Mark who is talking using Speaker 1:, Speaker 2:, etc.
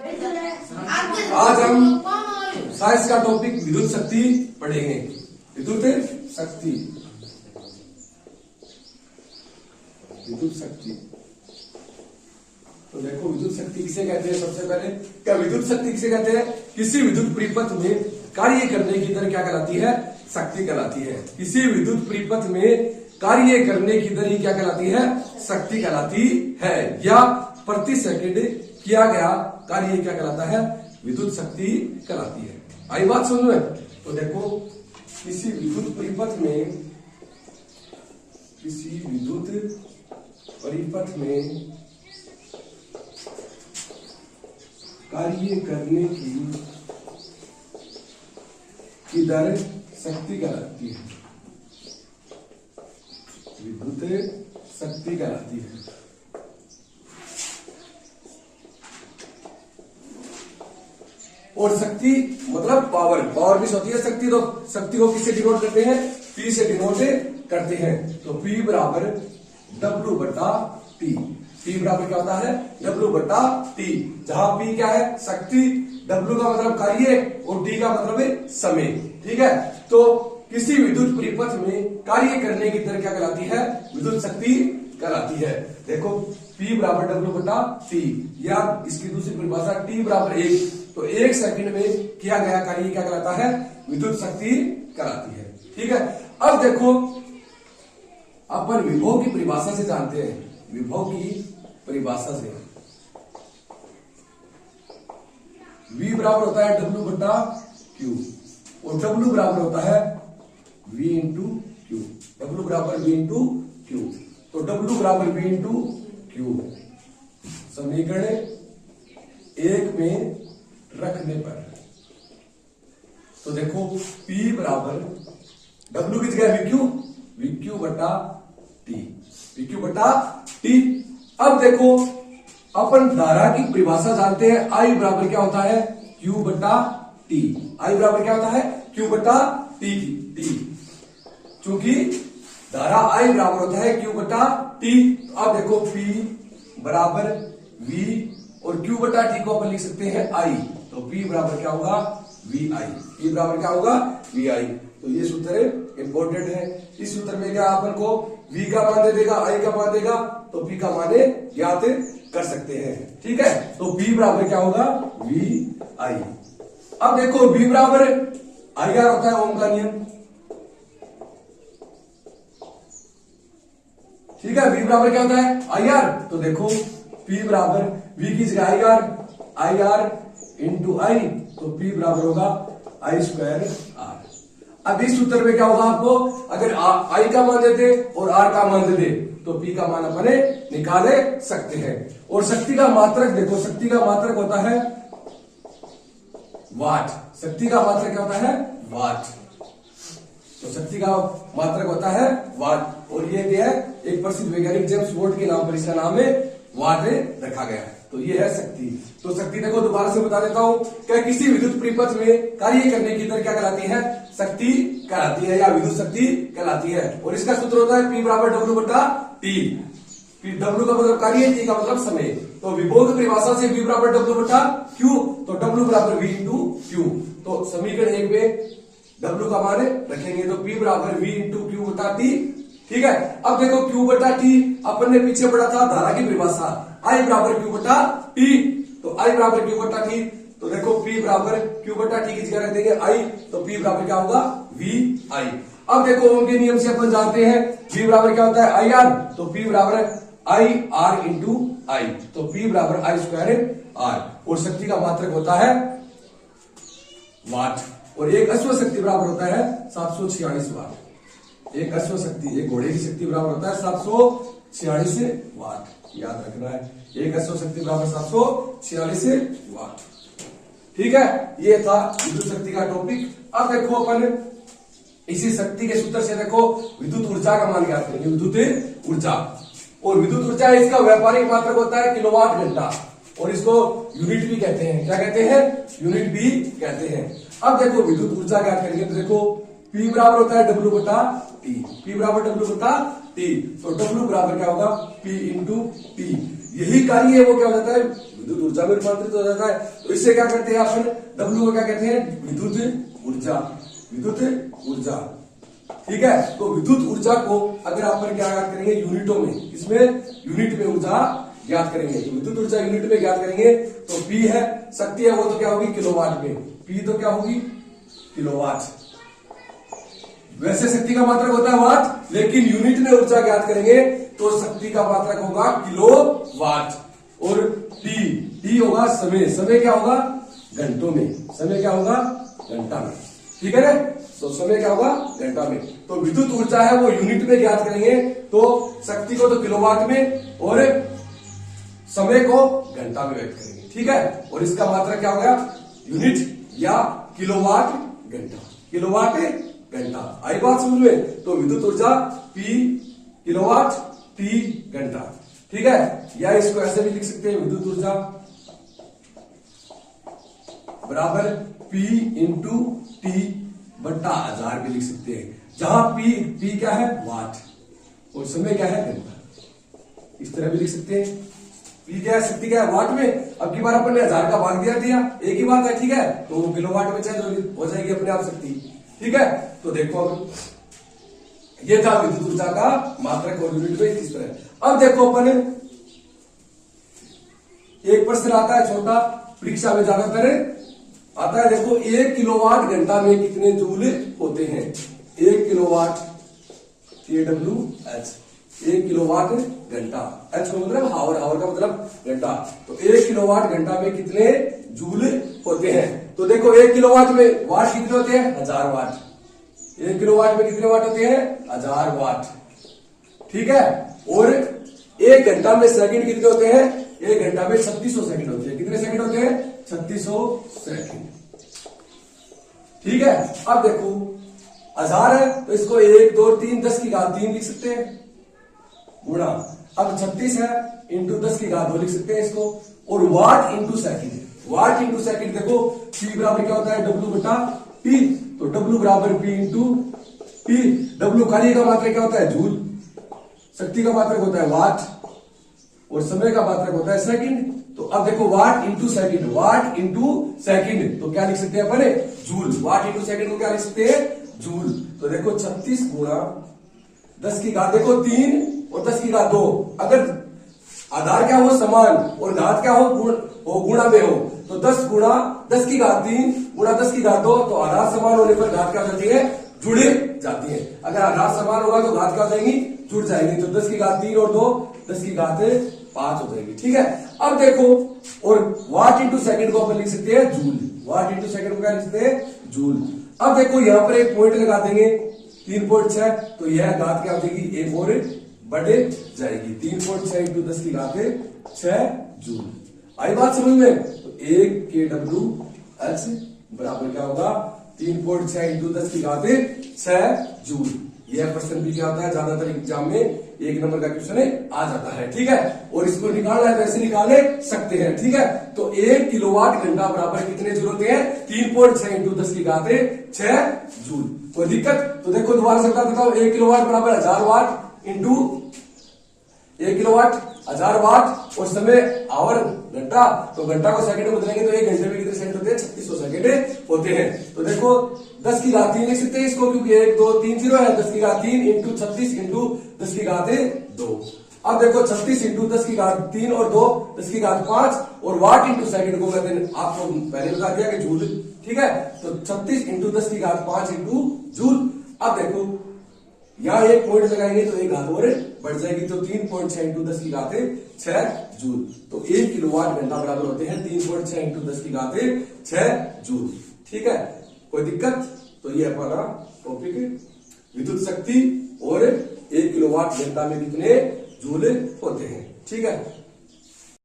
Speaker 1: आज हम साइंस का टॉपिक विद्युत शक्ति पढ़ेंगे। विद्युत शक्ति, विद्युत शक्ति। तो देखो विद्युत शक्ति किसे कहते हैं। सबसे पहले क्या विद्युत शक्ति किसे कहते हैं? किसी विद्युत परिपथ में कार्य करने की दर क्या कहलाती है? शक्ति कहलाती है। किसी विद्युत परिपथ में कार्य करने की दर ही क्या कहलाती है? शक्ति कहलाती है। या प्रति सेकंड किया गया कार्य क्या कहलाता है? विद्युत शक्ति कहलाती है। आई बात समझ में? तो देखो किसी विद्युत परिपथ में, किसी विद्युत परिपथ में कार्य करने की दर शक्ति कहलाती है। विद्युत शक्ति कहलाती है। और शक्ति मतलब पावर, पावर भी होती है शक्ति। तो शक्ति को किससे डिनोट करते हैं? P से डिनोट करते हैं। तो P बराबर W बटा T। P बराबर क्या होता है? W बटा T। जहां P क्या है? शक्ति, W का मतलब कार्य और T का मतलब है समय। ठीक है। तो किसी विद्युत परिपथ में कार्य करने की दर क्या कहलाती है? विद्युत शक्ति कहलाती है। देखो P बराबर W बटा T, या इसकी दूसरी परिभाषा T बराबर 1। तो 1 सेकंड में किया गया कार्य क्या कहलाता है? विद्युत शक्ति कहलाती है। ठीक है। अब देखो अपन विभव की परिभाषा से जानते हैं। विभव की परिभाषा से V बराबर होता है W बटा Q, और W बराबर होता है V इंटू Q। W बराबर V इंटू Q। तो W बराबर V इंटू Q समीकरण 1 में रखने पर, तो देखो P बराबर W की जगह VQ बटा T, VQ बटा T। अब देखो अपन धारा की परिभाषा जानते हैं। I बराबर क्या होता है? Q बटा T। I बराबर क्या होता है? Q बटा T। चूंकि धारा I बराबर होता है Q बटा T। अब देखो P बराबर V और Q बटा T को अपन लिख सकते हैं I। तो P बराबर क्या होगा? VI। P बराबर क्या होगा? VI। तो ये सूत्र इंपॉर्टेंट है। इस सूत्र में क्या अपन को V का मान दे देगा, I का मान देगा, तो P का मान ज्ञात कर सकते हैं। ठीक है। तो P बराबर क्या होगा? VI। अब देखो V बराबर IR होता है, ओम का नियम। ठीक है। V बराबर क्या होता है? IR। तो देखो P बराबर V की जगह IR इंटू I, तो P बराबर होगा I स्क्वायर R। अब इस सूत्र में क्या होगा? आपको अगर I का मान दे दे और R का मान दे दे तो P का मान अपने निकाले सकते हैं। और शक्ति का मात्रक देखो, शक्ति का मात्रक होता है वाट। शक्ति का मात्रक क्या होता है? वाट। तो शक्ति का मात्रक होता है वाट। और ये क्या है? एक प्रसिद्ध वैज्ञानिक जेम्स वाट के नाम पर इसका नाम है वाट रखा गया है। तो ये है शक्ति। तो शक्ति देखो दोबारा से बता देता हूं, क्या किसी विद्युत परिपथ में कार्य करने की दर क्या कहलाती है? शक्ति कहलाती है, या विद्युत शक्ति कहलाती है। और इसका सूत्र होता है P बराबर W बटा T। W का मतलब कार्य, T का मतलब समय। तो विभव की परिभाषा से V बराबर W बटा Q, तो W बराबर V इंटू Q। तो समीकरण 1 में W का मान रखेंगे, तो P बराबर V इंटू Q बटा T। ठीक है। अब देखो Q बटा T अपन ने पीछे पढ़ा था धारा की परिभाषा, I बराबर Q बटा T। तो I बराबर Q बटा T। तो देखो P बराबर Q बटा T की जगह रख देंगे I, तो P बराबर क्या होगा? VI। अब देखो ओम के नियम से अपन जानते हैं V बराबर क्या होता है? IR। तो P बराबर IR इंटू I, तो P बराबर I स्क्वायर R। और शक्ति का मात्रक होता है वाट। और एक अश्व शक्ति बराबर होता है 746 वाट। एक अश्व शक्ति, एक घोड़े की शक्ति बराबर होता है 746 वाट। याद रखना है, एक अश्व शक्ति बराबर 746 वाट। ठीक है। ये था विद्युत शक्ति का टॉपिक। अब देखो अपन इसी शक्ति के सूत्र से देखो विद्युत ऊर्जा का मान ज्ञात करेंगे। विद्युत ऊर्जा, और विद्युत ऊर्जा इसका व्यापारिक मात्रक होता है किलोवाट घंटा, और इसको यूनिट भी कहते हैं। क्या कहते हैं? यूनिट भी कहते हैं। अब देखो विद्युत ऊर्जा ज्ञात करेंगे, तो देखो P बराबर होता है W बटा T। P बराबर W बटा T। तो W बराबर क्या होगा? P into T। यही कार्य है वो क्या हो जाता है, विद्युत ऊर्जा में रूपांतरित हो जाता है। तो इससे क्या करते हैं अपन, W को क्या कहते हैं, विद्युत ऊर्जा, विद्युत ऊर्जा। ठीक है, तो विद्युत ऊर्जा को अगर अपन क्या ज्ञात करेंगे यूनिटों में, इसमें यूनिट में ऊर्जा ज्ञात करेंगे, तो विद्युत ऊर्जा यूनिट में ज्ञात करेंगे तो P है, शक्ति है वो तो क्या होगी किलोवाट में, P तो क्या होगी किलोवाट। वैसे शक्ति का मात्रक होता है वाट, लेकिन यूनिट में ऊर्जा ज्ञात करेंगे तो शक्ति का मात्रक होगा किलोवाट। और टी होगा समय, समय क्या होगा घंटों में, समय क्या होगा घंटा में। ठीक है ना, तो समय क्या होगा घंटा में। तो विद्युत ऊर्जा है वो यूनिट में ज्ञात करेंगे तो शक्ति को तो किलोवाट में और समय को घंटा में व्यक्त करेंगे। ठीक है, और इसका मात्रक क्या होगा यूनिट या किलोवाट घंटा, किलोवाट घंटा। आई बात समझ में। तो विद्युत ऊर्जा P किलोवाट, T घंटा। ठीक है, या इसको ऐसे भी लिख सकते हैं, विद्युत ऊर्जा बराबर P इंटू T बट्टा 1000 भी लिख सकते हैं, जहां P क्या है वाट और समय क्या है घंटा। इस तरह भी लिख सकते हैं। P क्या है, शक्ति क्या है वाट में। अब की बार अपन ने 1000 का भाग दिया एक ही बात है। ठीक है, तो वो किलोवाट में चेंज हो जाएगी अपने आप शक्ति। ठीक है, तो देखो अब ये था विद्युत ऊर्जा का मात्रक और यूनिट में किस तरह। अब देखो अपन एक प्रश्न आता है छोटा, परीक्षा में ज्यादातर आता है। देखो 1 किलोवाट घंटा में कितने जूल होते हैं। 1 किलोवाट kWh, 1 किलोवाट घंटा, एच का मतलब हावर, हावर का मतलब घंटा। तो 1 किलोवाट घंटा में कितने जूल होते हैं। तो देखो 1 किलोवाट में वाट कितने होते हैं 1000 वाट। 1 किलोवाट में कितने वाट होते हैं 1000 वाट। ठीक है, और 1 घंटा में सेकंड कितने होते हैं, 1 घंटा में 3600 सेकंड होते हैं। कितने सेकंड होते हैं 3600 सेकंड। ठीक है, अब देखो 1000 है तो इसको 1 2 3 10 की घात 3 लिख सकते हैं गुणा, अब 36 है इंटू 10 की घात 2 लिख सकते हैं इसको, और वाट इंटू सेकंड, वाट इंटू सेकंड। देखो P बराबर क्या होता है W बटा P, तो W बराबर P इंटू P। W कार्य का मात्रक क्या होता है जूल, शक्ति का मात्रक होता है वाट और समय का मात्रक होता है सेकंड। तो अब देखो वाट इंटू सेकंड, वाट इंटू सेकंड तो क्या लिख सकते हैं अपन जूल, वाट इंटू सेकंड को क्या लिख सकते हैं जूल। तो देखो 36 गुणा 10 की घात देखो 3 और 10 की घात 2, अगर आधार क्या हो समान और घात क्या हो गुणा में हो, तो 10 गुणा 10 की घात 3 गुणा 10 की घात 2, तो आधार समान होने पर घात क्या हो जाती है जुड़ जाती है। अगर आधार समान होगा तो घात क्या हो जाएंगी जुड़ जाएंगी। तो 10 की घात 3 और 2 10 की घात 5 हो जाएगी। ठीक है, अब देखो और वाट इंटू सेकंड को अपन लिख सकते हैं जूल, वाट इंटू सेकंड को क्या लिख सकते हैं जूल। अब देखो यहां पर एक पॉइंट लगा देंगे 3.6, तो यह घात क्या हो जाएगी एक और बढ़ जाएगी। 3.6 इंटू 10 की घात 6 जूल। आई बात समझ में। तो 1 kWh बराबर क्या होगा 3.6 इंटू 10 की घात 6 जूल। यह प्रश्न भी क्या होता है ज्यादातर एग्जाम में 1 नंबर का क्वेश्चन आ जाता है। ठीक है, और इसको निकालना है तो ऐसे निकाले सकते हैं। ठीक है, तो 1 किलोवाट घंटा बराबर कितने जूल होते हैं 3.6 इंटू 10 की घात 6 जूल। कोई दिक्कत। तो देखो दोबारा से बता देता हूं, 1 किलोवाट बराबर 1000 वाट इंटू 1 किलोवाट 1000 वाट और समय आवर घंटा, तो घंटा को सेकंड में बदलेंगे तो 1 घंटे में कितने सेकंड होते हैं 3600 सेकंड होते हैं। तो देखो 10 की घात 3 लिख सकते हैं इसको, क्योंकि 1 2 3 0 है। 10 की घात 3 इंटू 36 इंटू 10 की घात 2। अब देखो 36 इंटू 10 की घात 3 और 2 10 की घात 5, और वाट इंटू सेकंड को कहते हैं आपको पहले बता दिया कि जूल। ठीक है, तो 36 इंटू 10 की घात 5 इंटू जूल। अब देखो यहां एक पॉइंट लगाएंगे तो एक घात और बढ़ जाएगी, तो 3.6 इंटू 10 की घात 6 जूल। तो 1 किलोवाट घंटा बराबर होते हैं 3.6 इंटू 10 की घात 6 जूल। ठीक है, कोई दिक्कत। तो ये हमारा टॉपिक विद्युत शक्ति और 1 किलोवाट घंटा में कितने जूल होते हैं। ठीक है।